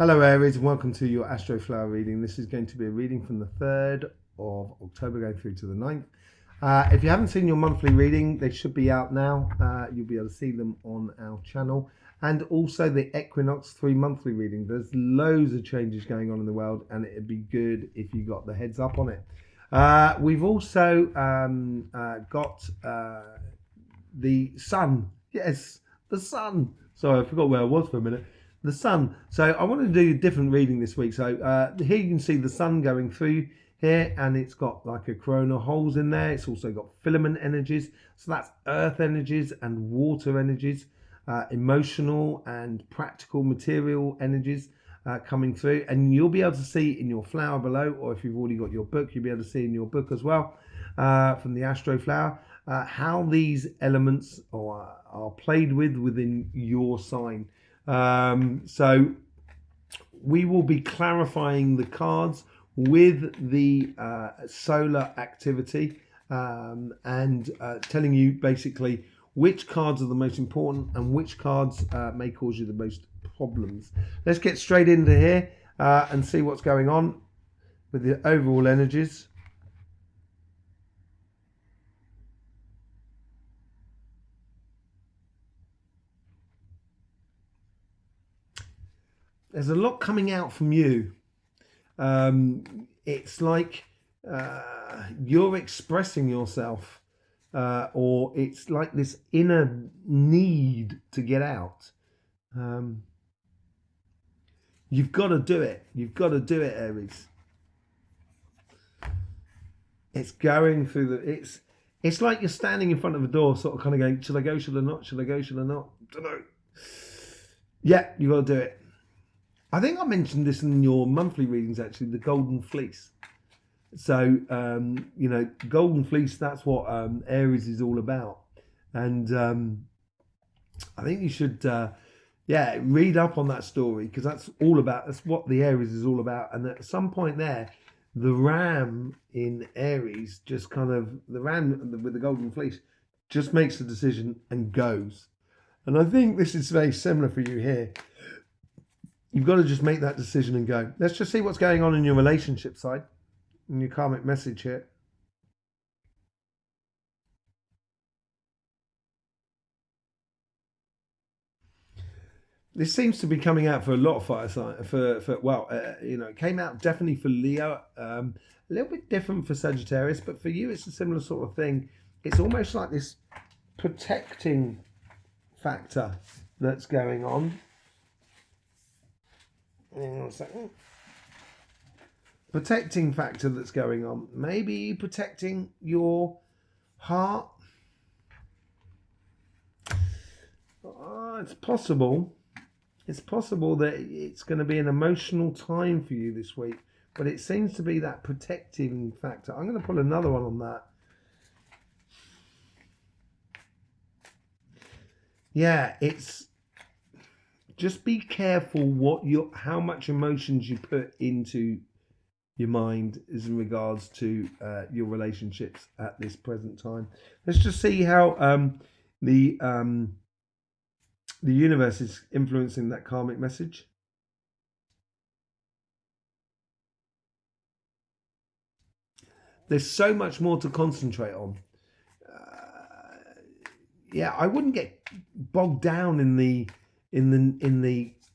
Hello Aries, and welcome to your Astroflower reading. This is going to be a reading from the 3rd of October going through to the 9th. If you haven't seen your monthly reading, they should be out now. You'll be able to see them on our channel. And also the Equinox 3 monthly reading. There's loads of changes going on in the world, and it'd be good if you got the heads up on it. We've also got the sun. Yes, the sun. Sorry, I forgot where I was for a minute. The sun. So I want to do a different reading this week. So here you can see the sun going through here, and it's got like a corona holes in there. It's also got filament energies. So that's earth energies and water energies, emotional and practical material energies coming through. And you'll be able to see in your flower below, or if you've already got your book, you'll be able to see in your book as well from the Astroflower how these elements are played with within your sign. So we will be clarifying the cards with the solar activity and telling you basically which cards are the most important and which cards may cause you the most problems. Let's get straight into here and see what's going on with the overall energies. There's a lot coming out from you. It's like you're expressing yourself, or it's like this inner need to get out. You've got to do it. You've got to do it, Aries. It's going through the. It's like you're standing in front of a door, sort of kind of going, should I go? Should I not? Should I go? Should I not? Don't know. Yeah, you got to do it. I think I mentioned this in your monthly readings, actually, the golden fleece. So, you know, golden fleece, that's what Aries is all about. And I think you should, read up on that story, because that's what the Aries is all about. And at some point there, the ram in Aries just kind of, the ram with the golden fleece just makes the decision and goes. And I think this is very similar for you here. You've got to just make that decision and go. Let's just see what's going on in your relationship side, in your karmic message here. This seems to be coming out for a lot of fire signs. It came out definitely for Leo. A little bit different for Sagittarius, but for you, it's a similar sort of thing. It's almost like this protecting factor that's going on. Hang on a second. Protecting factor that's going on. Maybe protecting your heart. It's possible. It's possible that it's going to be an emotional time for you this week, but it seems to be that protecting factor. I'm going to pull another one on that. Yeah, it's just be careful how much emotions you put into your mind as in regards to your relationships at this present time. Let's just see how the universe is influencing that karmic message. There's so much more to concentrate on. I wouldn't get bogged down in the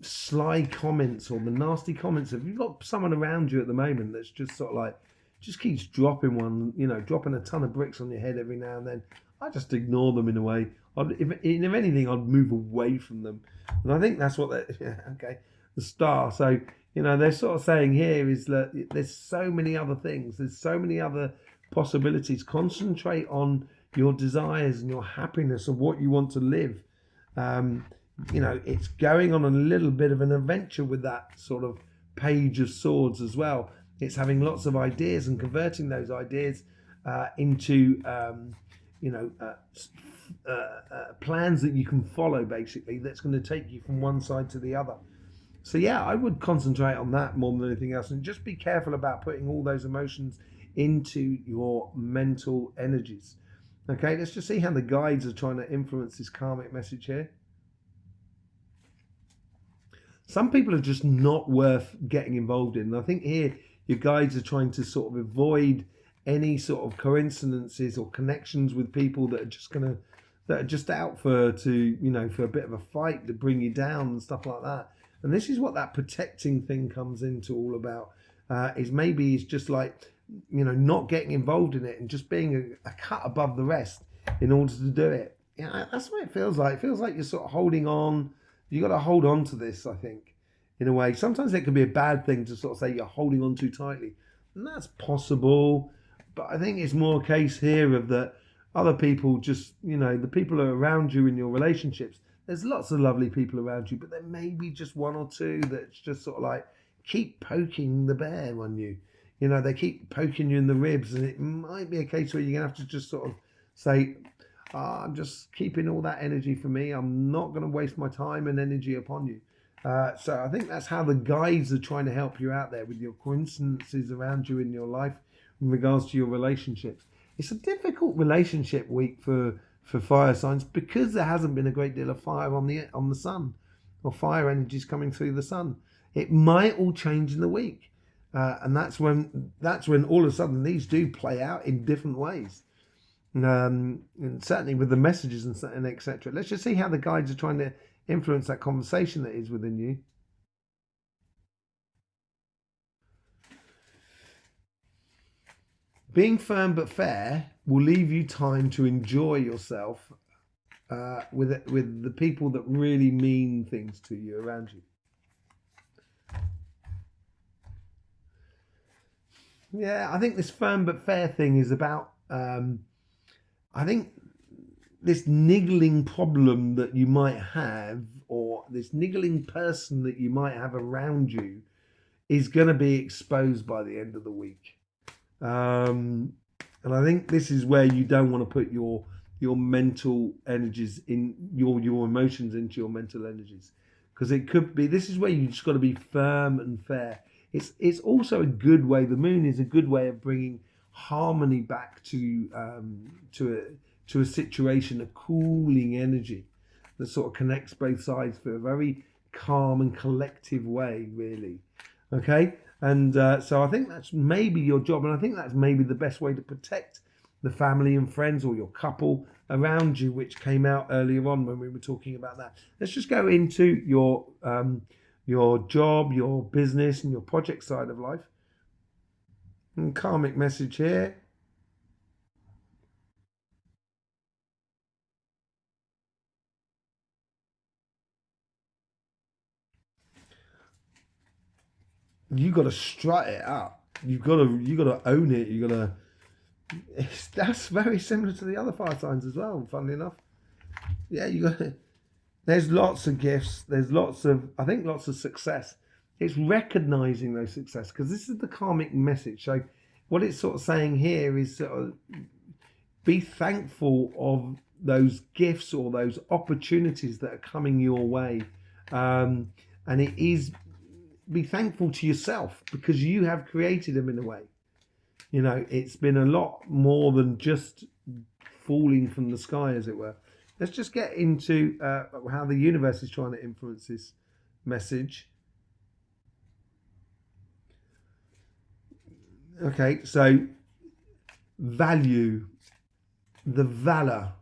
sly comments or the nasty comments. If you've got someone around you at the moment that's just sort of like, just keeps dropping a ton of bricks on your head every now and then, I just ignore them in a way. If anything, I'd move away from them. And I think that's what the star. So, they're sort of saying here is that there's so many other things. There's so many other possibilities. Concentrate on your desires and your happiness and what you want to live. It's going on a little bit of an adventure with that sort of page of swords as well. It's having lots of ideas and converting those ideas into plans that you can follow, basically, that's going to take you from one side to the other. So I would concentrate on that more than anything else, and just be careful about putting all those emotions into your mental energies. Okay, let's just see how the guides are trying to influence this karmic message here. some people are just not worth getting involved in. And I think here your guides are trying to sort of avoid any sort of coincidences or connections with people that are just out for a bit of a fight to bring you down and stuff like that. And this is what that protecting thing comes into all about. Is maybe it's just like, not getting involved in it and just being a cut above the rest in order to do it. Yeah, that's what it feels like. It feels like you're sort of holding on. You got to hold on to this, I think, in a way. Sometimes it can be a bad thing to sort of say you're holding on too tightly, and that's possible. But I think it's more a case here of that other people just, the people are around you in your relationships. There's lots of lovely people around you, but there may be just one or two that's just sort of like keep poking the bear on you. They keep poking you in the ribs, and it might be a case where you're going to have to just sort of say, I'm just keeping all that energy for me. I'm not going to waste my time and energy upon you. So I think that's how the guides are trying to help you out there with your coincidences around you in your life in regards to your relationships. It's a difficult relationship week for fire signs because there hasn't been a great deal of fire on the sun, or fire energies coming through the sun. It might all change in the week. And that's when all of a sudden these do play out in different ways. And certainly with the messages and etc. Let's just see how the guides are trying to influence that conversation that is within you. Being firm but fair will leave you time to enjoy yourself with the people that really mean things to you around you. Yeah, I think this firm but fair thing is about, I think this niggling problem that you might have, or this niggling person that you might have around you, is going to be exposed by the end of the week. And I think this is where you don't want to put your mental energies in, your emotions into your mental energies. Because it could be, this is where you just got to be firm and fair. It's also a good way. The moon is a good way of bringing harmony back to a situation, a cooling energy that sort of connects both sides for a very calm and collective way, really. Okay, and so I think that's maybe your job, and I think that's maybe the best way to protect the family and friends or your couple around you, which came out earlier on when we were talking about that. Let's just go into your job, your business, and your project side of life. And karmic message here. You got to strut it up. You got to own it. You got to. That's very similar to the other fire signs as well. Funnily enough, yeah, you got. There's lots of gifts. There's lots of success. It's recognizing those success, because this is the karmic message. So what it's sort of saying here is sort of be thankful of those gifts or those opportunities that are coming your way. And it is, be thankful to yourself because you have created them in a way. It's been a lot more than just falling from the sky, as it were. Let's just get into how the universe is trying to influence this message. Okay, so value the valor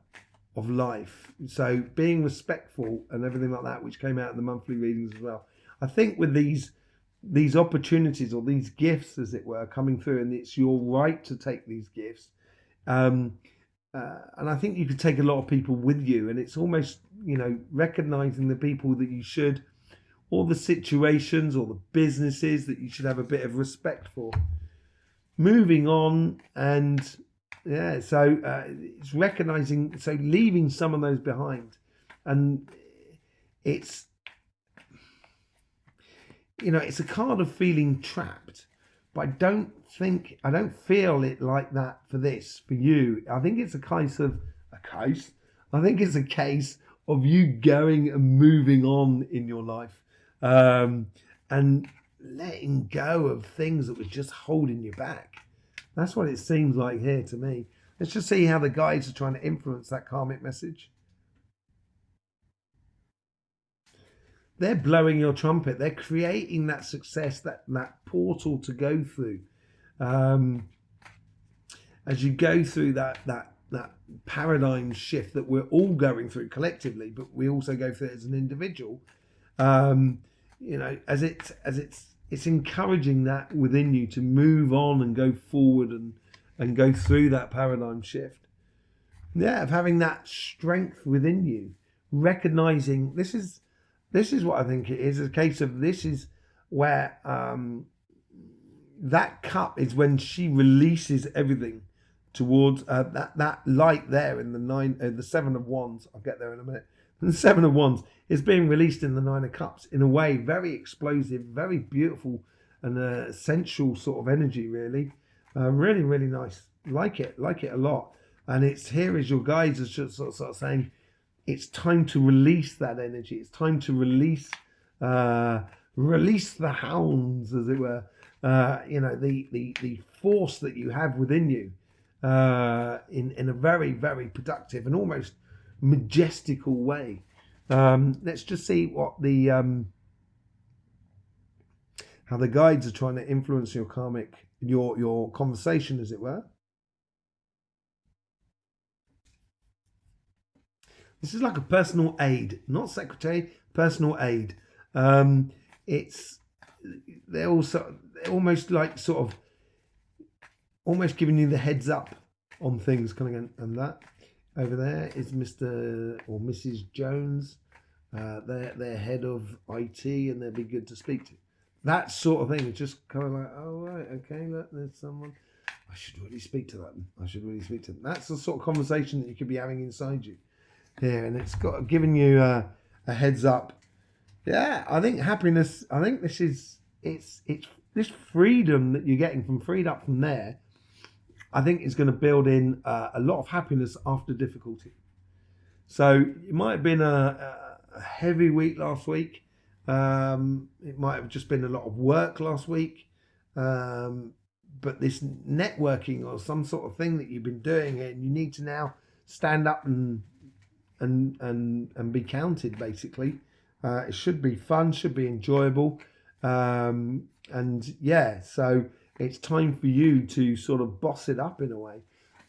of life. So being respectful and everything like that, which came out in the monthly readings as well. I think with these opportunities or these gifts, as it were, coming through, and it's your right to take these gifts. And I think you could take a lot of people with you, and it's almost, recognizing the people that you should, or the situations or the businesses that you should have a bit of respect for. Moving on, and yeah, so it's recognizing, so leaving some of those behind, and it's, it's a card of feeling trapped, but I don't feel it like that for you. I think it's I think it's a case of you going and moving on in your life, and letting go of things that was just holding you back. That's what it seems like here to me. Let's just see how the guides are trying to influence that karmic message. they're blowing your trumpet. They're creating that success, that portal to go through. As you go through that paradigm shift that we're all going through collectively, but we also go through it as an individual. You know, as it's encouraging that within you to move on and go forward and go through that paradigm shift. Yeah, of having that strength within you, recognizing this is what I think it is, a case of this is where that cup is when she releases everything towards that light there in the Seven of Wands. I'll get there in a minute. And the Seven of Wands is being released in the Nine of Cups in a way very explosive, very beautiful and sensual sort of energy, really. Really, really nice. Like it a lot. And it's here as your guides are just sort of saying, it's time to release that energy. It's time to release the hounds, as it were. You know, the force that you have within you in a very, very productive and almost majestical way. Let's just see what how the guides are trying to influence your karmic, your conversation, as it were. This is like a personal aid, not secretary, personal aid. They're almost like sort of almost giving you the heads up on things coming in. And that over there is Mr. or Mrs. Jones. They're head of IT, and they'll be good to speak to. That sort of thing. It's just kind of like, oh right, okay, look, there's someone. I should really speak to them. That's the sort of conversation that you could be having inside you here, and it's got given you a heads up. Yeah, I think happiness. I think this is it's this freedom that you're getting freed up from there. I think is going to build in a lot of happiness after difficulty. So it might have been a heavy week last week. It might have just been a lot of work last week. But this networking or some sort of thing that you've been doing, and you need to now stand up and be counted, basically. It should be fun, should be enjoyable. And yeah, so it's time for you to sort of boss it up in a way.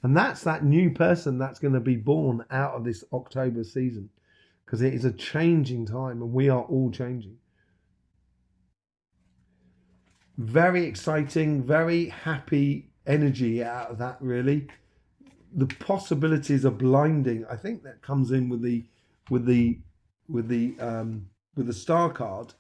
And that's that new person that's going to be born out of this October season, because it is a changing time and we are all changing. Very exciting, very happy energy out of that, really. The possibilities are blinding. I think that comes in with the star card.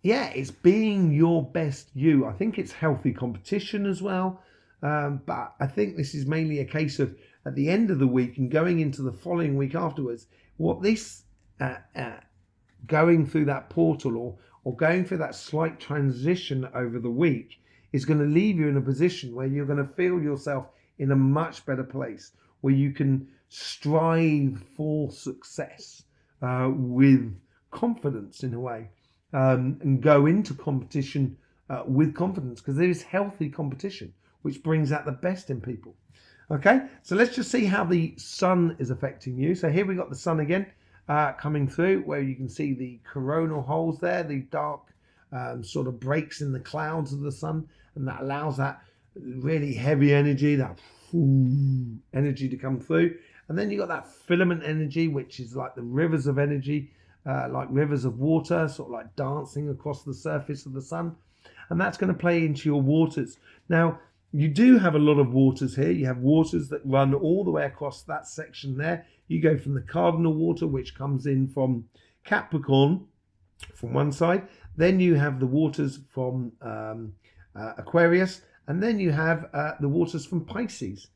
Yeah, it's being your best you. I think it's healthy competition as well. But I think this is mainly a case of at the end of the week and going into the following week afterwards, what this going through that portal or going through that slight transition over the week is going to leave you in a position where you're going to feel yourself in a much better place, where you can strive for success with confidence in a way, and go into competition with confidence, because there is healthy competition, which brings out the best in people. Okay, so let's just see how the sun is affecting you. So here we got the sun again coming through, where you can see the coronal holes there, the dark sort of breaks in the clouds of the sun, and that allows that really heavy energy, that energy to come through. And then you got that filament energy, which is like the rivers of energy, like rivers of water, sort of like dancing across the surface of the sun. And that's going to play into your waters. Now, you do have a lot of waters here. You have waters that run all the way across that section there. You go from the cardinal water, which comes in from Capricorn from one side. Then you have the waters from Aquarius. And then you have the waters from Pisces.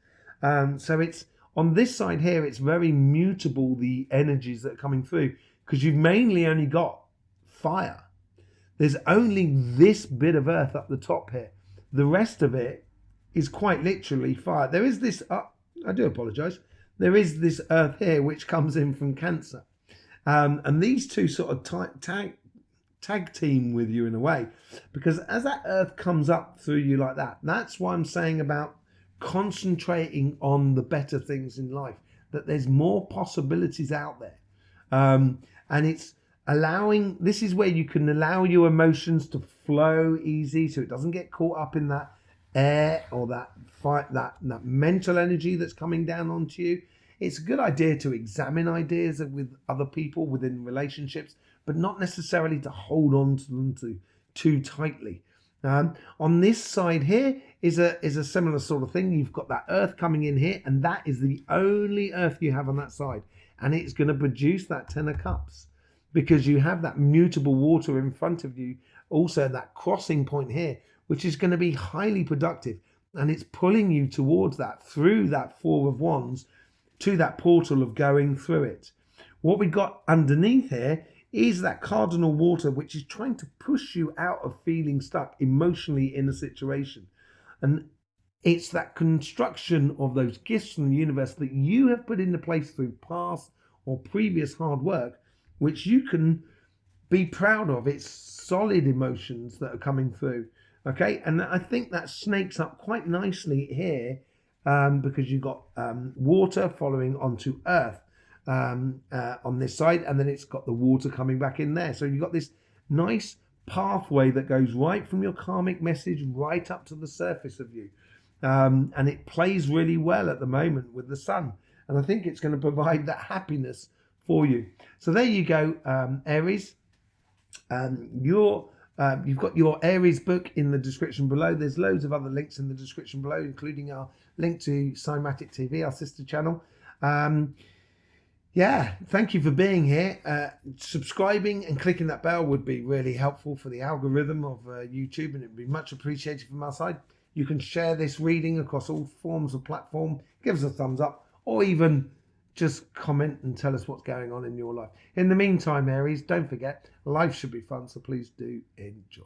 So it's on this side here, it's very mutable, the energies that are coming through, because you've mainly only got fire. There's only this bit of earth up the top here. The rest of it is quite literally fire. There is this, I do apologise, there is this earth here which comes in from Cancer. And these two sort of tag team with you in a way, because as that earth comes up through you like that, that's why I'm saying about concentrating on the better things in life, that there's more possibilities out there. And it's allowing, this is where you can allow your emotions to flow easy, so it doesn't get caught up in that air or that fight, that mental energy that's coming down onto you. It's a good idea to examine ideas with other people within relationships, but not necessarily to hold on to them too tightly. On this side here is a similar sort of thing. You've got that earth coming in here, and that is the only earth you have on that side, and it's going to produce that 10 of cups because you have that mutable water in front of you, also that crossing point here, which is going to be highly productive, and it's pulling you towards that, through that 4 of wands, to that portal of going through it. What we've got underneath here is that cardinal water, which is trying to push you out of feeling stuck emotionally in a situation. And it's that construction of those gifts from the universe that you have put into place through past or previous hard work, which you can be proud of. It's solid emotions that are coming through. Okay, and I think that snakes up quite nicely here, because you've got water following onto earth on this side, and then it's got the water coming back in there. So you've got this nice pathway that goes right from your karmic message right up to the surface of you, and it plays really well at the moment with the sun, and I think it's going to provide that happiness for you. So there you go, Aries. You've got your Aries book in the description below. There's loads of other links in the description below, including our link to Cymatic TV, our sister channel. Yeah, thank you for being here. Subscribing and clicking that bell would be really helpful for the algorithm of YouTube, and it would be much appreciated from our side. You can share this reading across all forms of platform, give us a thumbs up, or even just comment and tell us what's going on in your life. In the meantime, Aries, don't forget, life should be fun, so please do enjoy.